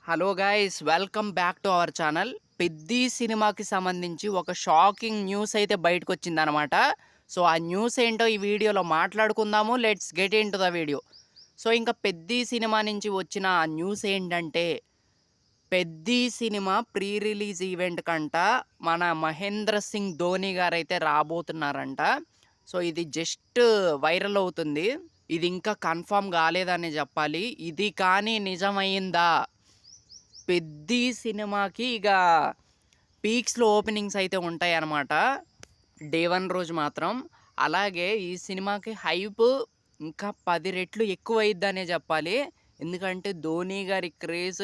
Hello guys, welcome back to our channel. Peddi సినిమాకి సంబంధించి ఒక షాకింగ్ న్యూస్ అయితే బయటకొచ్చిందనమాట. సో ఆ న్యూస్ ఏంటో ఈ వీడియోలో మాట్లాడుకుందాము. Let's get in to the video. So ఇంకా పెద్ది సినిమా నుంచి వచ్చిన ఆ న్యూస్ ఏంటంటే, Peddi cinema pre release event కంట మన మహేంద్ర సింగ్ ధోని గారైతే రాబోతున్నారంట. సో ఇది జస్ట్ వైరల్ అవుతుంది. ఇది ఇంకా కన్ఫర్మ్ కాలేదనే చెప్పాలి. ఇది కానీ నిజమైందా, పెద్ది సినిమాకి ఇక పీక్స్‌లో ఓపెనింగ్స్ అయితే ఉంటాయన్నమాట. డే 1 రోజు మాత్రం. అలాగే ఈ సినిమాకి హైప్ ఇంకా 10 రెట్లు ఎక్కువయిద్దనే జెప్పాలి. ఎందుకంటే 'ధోని' గారి క్రేజ్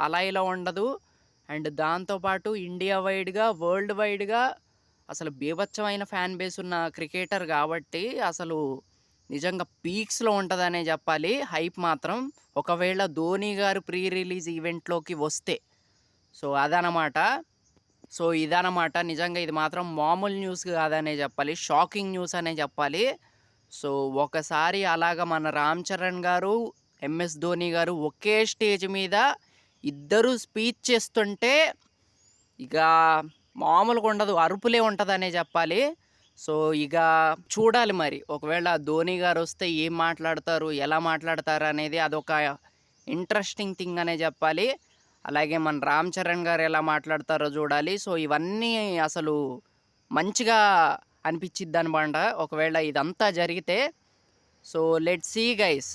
అలా ఇలా ఉండదు. అండ్ దాంతో పాటు ఇండియా వైడ్‌గా, వరల్డ్ వైడ్‌గా అసలు బీభత్సమైన ఫ్యాన్ బేస్ ఉన్న క్రికెటర్ గాబట్టి అసలు నిజంగా పీక్స్‌లో ఉంటదనే జెప్పాలి హైప్ మాత్రం. ఒకవేళ 'ధోని' గారు ప్రీ రిలీజ్ ఈవెంట్‌లోకి వస్తే. సో అదనమాట. సో ఇదనమాట. నిజంగా ఇది మాత్రం మామూలు న్యూస్ కాదనే చెప్పాలి. షాకింగ్ న్యూస్ అనే చెప్పాలి. సో ఒకసారి అలాగ మన 'రామ్ చరణ్' గారు, 'ఎంఎస్ ధోని' గారు ఒకే స్టేజ్ మీద ఇద్దరు స్పీచ్ చేస్తుంటే ఇక మామూలుగా ఉండదు. అరుపులే ఉంటదనే చెప్పాలి. సో ఇక చూడాలి మరి. ఒకవేళ 'ధోని' గారొస్తే ఏం మాట్లాడతారు, ఎలా మాట్లాడతారు అనేది అదొక ఇంట్రెస్టింగ్ థింగ్ అనే చెప్పాలి. అలాగే మన 'రామ్ చరణ్' గారు ఎలా మాట్లాడతారో చూడాలి. సో ఇవన్నీ అసలు మంచిగా అనిపిచ్చిద్దనమాట ఒకవేళ ఇదంతా జరిగితే. So let's see guys.